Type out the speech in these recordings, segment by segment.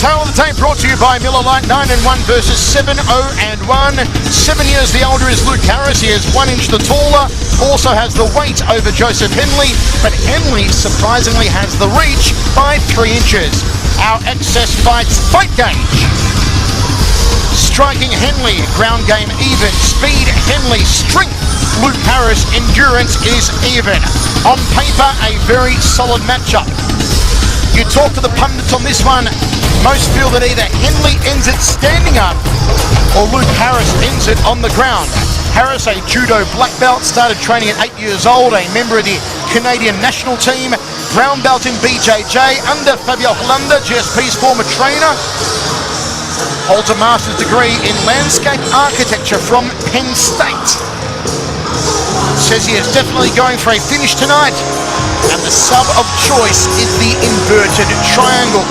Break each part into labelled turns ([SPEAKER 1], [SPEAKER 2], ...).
[SPEAKER 1] Tail of the tape brought to you by Miller Lite. 9-1 versus 7-0-1. 7 years the older is Luke Harris. He is 1 inch the taller. Also has the weight over Joseph Henle, but Henle surprisingly has the reach by 3 inches. Our Excess Fights fight gauge. Striking Henle, ground game even. Speed Henle, strength Luke Harris, endurance is even. On paper, a very solid matchup. You talk to the pundits on this one, most feel that either Henle ends it standing up or Luke Harris ends it on the ground. Harris, a judo black belt, started training at 8 years old, a member of the Canadian national team, brown belt in BJJ, under Fabio Hollander, GSP's former trainer. Holds a master's degree in landscape architecture from Penn State. Says he is definitely going for a finish tonight. And the sub of choice is the inverted triangle.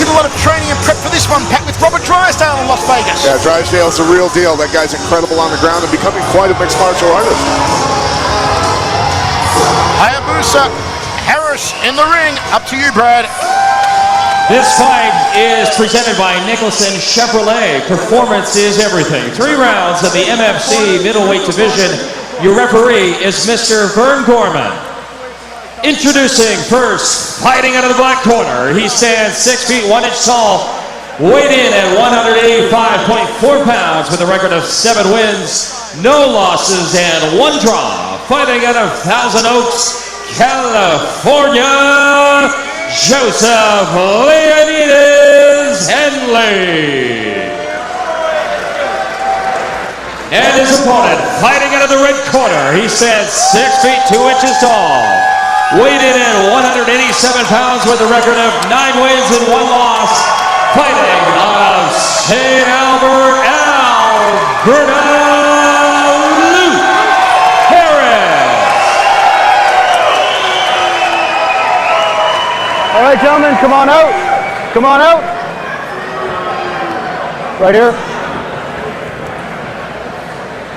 [SPEAKER 1] Did a lot of training and prep for this one, Pat, with Robert Drysdale in Las Vegas.
[SPEAKER 2] Yeah, Drysdale's the real deal. That guy's incredible on the ground and becoming quite a mixed martial artist.
[SPEAKER 1] Hayabusa, Harris in the ring. Up to you, Brad.
[SPEAKER 3] This fight is presented by Nicholson Chevrolet. Performance is everything. 3 rounds of the MFC middleweight division. Your referee is Mr. Vern Gorman. Introducing first, fighting out of the black corner. He stands 6 feet 1 inch tall, weighed in at 185.4 pounds with a record of 7 wins, no losses, and 1 draw. Fighting out of Thousand Oaks, California, Joseph Leonidas Henle. And his opponent, fighting out of the red corner. He stands 6 feet 2 inches tall, weighed in at 187 pounds with a record of 9 wins and 1 loss. Fighting out of St. Albert, Alberta, Luke Harris.
[SPEAKER 4] All right, gentlemen, come on out. Come on out. Right here.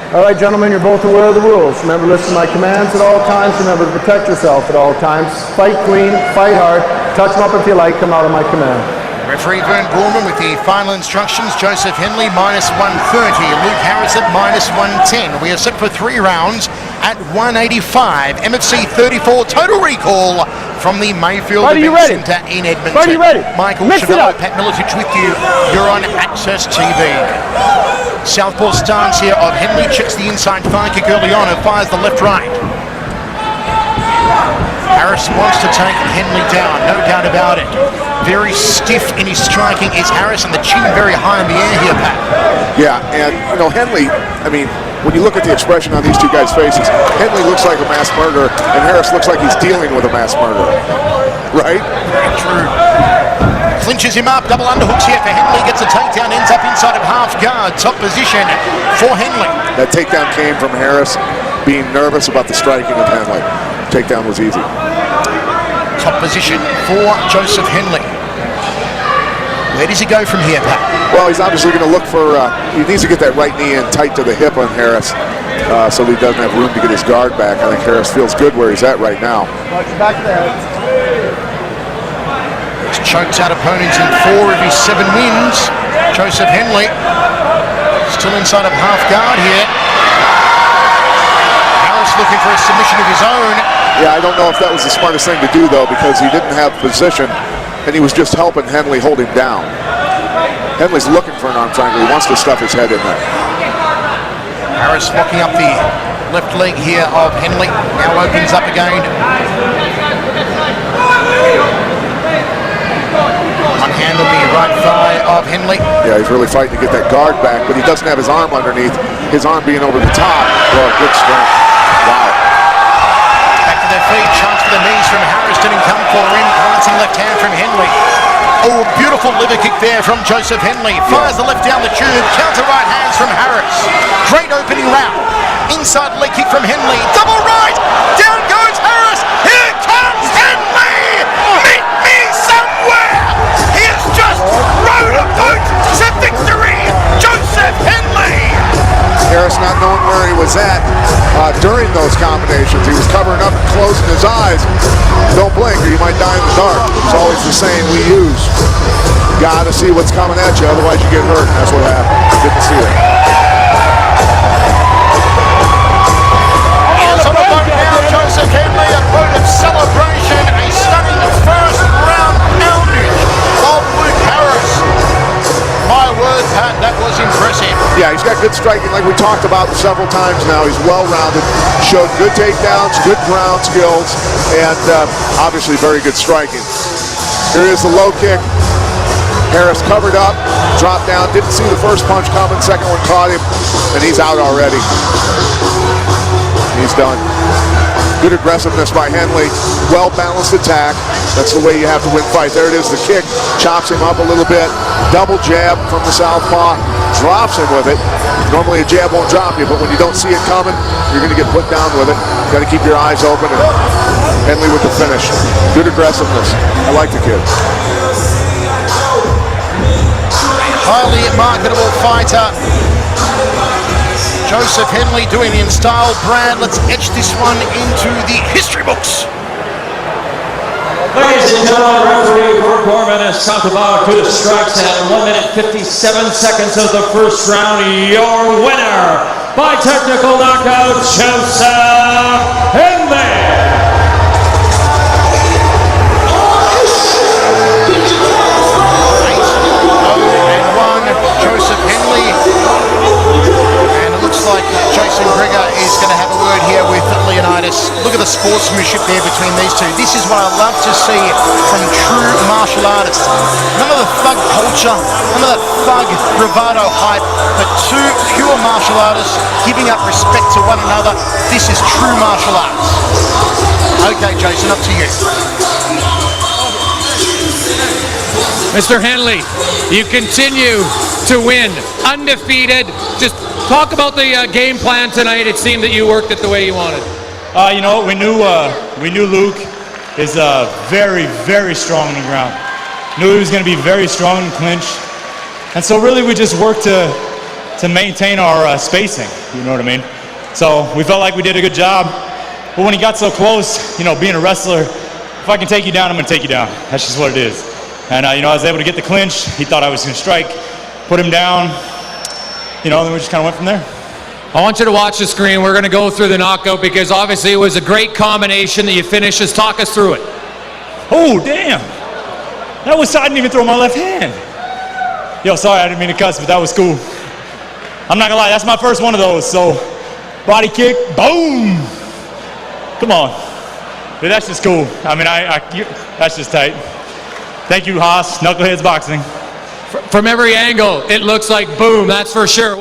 [SPEAKER 4] All right, gentlemen, you're both aware of the rules. Remember, listen to my commands at all times. Remember to protect yourself at all times. Fight clean, fight hard. Touch them up if you like. Come out of my command.
[SPEAKER 1] Referee Vern Gorman with the final instructions. Joseph Henle minus 130. Luke Harris at minus 110. We are set for 3 rounds at 185. MFC 34 total recall from the Mayfield Event Centre in Edmonton.
[SPEAKER 4] Are you ready?
[SPEAKER 1] Michael Chavello, Pat Miletich with you. You're on Access TV. Southpaw stance here of Henle, checks the inside thigh kick early on and fires the left-right. Harris wants to take Henle down, no doubt about it. Very stiff in his striking is Harris, and the chin very high in the air here, Pat.
[SPEAKER 2] Yeah, and you know, Henle, I mean, when you look at the expression on these 2 guys' faces, Henle looks like a mass murderer, and Harris looks like he's dealing with a mass murderer. Right?
[SPEAKER 1] Very true. Clinches him up, double underhooks here for Henle, gets a takedown, ends up inside of half guard, top position for Henle.
[SPEAKER 2] That takedown came from Harris being nervous about the striking of Henle. Takedown was easy.
[SPEAKER 1] Top position for Joseph Henle. Where does he go from here, Pat?
[SPEAKER 2] Well, he's obviously going to look for, he needs to get that right knee in tight to the hip on Harris so that he doesn't have room to get his guard back. I think Harris feels good where he's at right now.
[SPEAKER 4] Back there.
[SPEAKER 1] He's choked out opponents in 4 of his 7 wins. Joseph Henle still inside of half guard here. Harris looking for a submission of his own.
[SPEAKER 2] Yeah, I don't know if that was the smartest thing to do, though, because he didn't have position, and he was just helping Henle hold him down. Henle's looking for an arm triangle. He wants to stuff his head in there.
[SPEAKER 1] Harris locking up the left leg here of Henle. Now opens up again. One hand on the right thigh of Henle.
[SPEAKER 2] Yeah, he's really fighting to get that guard back, but he doesn't have his arm underneath. His arm being over the top. Well, good strength. Wow.
[SPEAKER 1] Back to their feet. Chance for the knees from Harris. Didn't come for him. Glancing left hand from Henle. Oh, beautiful liver kick there from Joseph Henle. Fires the left down the tube. Counter right hands from Harris. Great opening round. Inside leg kick from Henle. Double right. Down goes Harris. Here comes Henle. Meet me somewhere. He has just rode a boat to victory. Joseph Henle.
[SPEAKER 2] Harris not knowing where he was at during those combinations. He was covering up and closing his eyes. Don't blink or you might die in the dark. It's always the saying we use. Gotta see what's coming at you, otherwise you get hurt. That's what happened. Didn't see it.
[SPEAKER 1] He's on a boat now, Joseph Henle, a boat of celebration, a stunning first round poundage of Luke Harris. My word, Pat, that was impressive.
[SPEAKER 2] Yeah, he's got good striking like we talked about several times now. He's well-rounded, showed good takedowns, good ground skills, and obviously very good striking. Here is the low kick. Harris covered up, dropped down, didn't see the first punch coming, second one caught him, and he's out already. He's done. Good aggressiveness by Henle, well-balanced attack. That's the way you have to win fights. There it is, the kick, chops him up a little bit, double jab from the southpaw, drops him with it. Normally a jab won't drop you, but when you don't see it coming, you're going to get put down with it. Got to keep your eyes open, and Henle with the finish. Good aggressiveness. I like the kid.
[SPEAKER 1] Highly marketable fighter. Joseph Henle doing it in style. Brad, let's etch this one into the history books.
[SPEAKER 3] Ladies and gentlemen, referee Gord Gorman has talked about 2 strikes and 1 minute 57 seconds of the first round. Your winner by technical knockout, Joseph Henle.
[SPEAKER 1] Joseph Henle, and it looks like Jason Gregor is going to have a word here with Leonidas. Look at the sportsmanship there between these two. This is what I love to see from true martial artists. None of the thug culture, none of that thug bravado hype, but two pure martial artists giving up respect to one another. This is true martial arts. Okay, Jason, up to you.
[SPEAKER 5] Mr. Henle, you continue to win, undefeated. Just talk about the game plan tonight. It seemed that you worked it the way you wanted.
[SPEAKER 6] You know, we knew Luke is very, very strong on the ground. Knew he was going to be very strong in clinch, and so really we just worked to maintain our spacing. You know what I mean? So we felt like we did a good job. But when he got so close, you know, being a wrestler, if I can take you down, I'm going to take you down. That's just what it is. And, you know, I was able to get the clinch. He thought I was going to strike, put him down. You know, then we just kind of went from there.
[SPEAKER 5] I want you to watch the screen. We're going to go through the knockout because obviously it was a great combination that you finished. Just talk us through it.
[SPEAKER 6] Oh, damn. That was, I didn't even throw my left hand. Yo, sorry, I didn't mean to cuss, but that was cool. I'm not going to lie, that's my first one of those. So, body kick, boom. Come on. But that's just cool. I mean, that's just tight. Thank you, Haas, Knuckleheads Boxing.
[SPEAKER 5] From every angle, it looks like boom, that's for sure.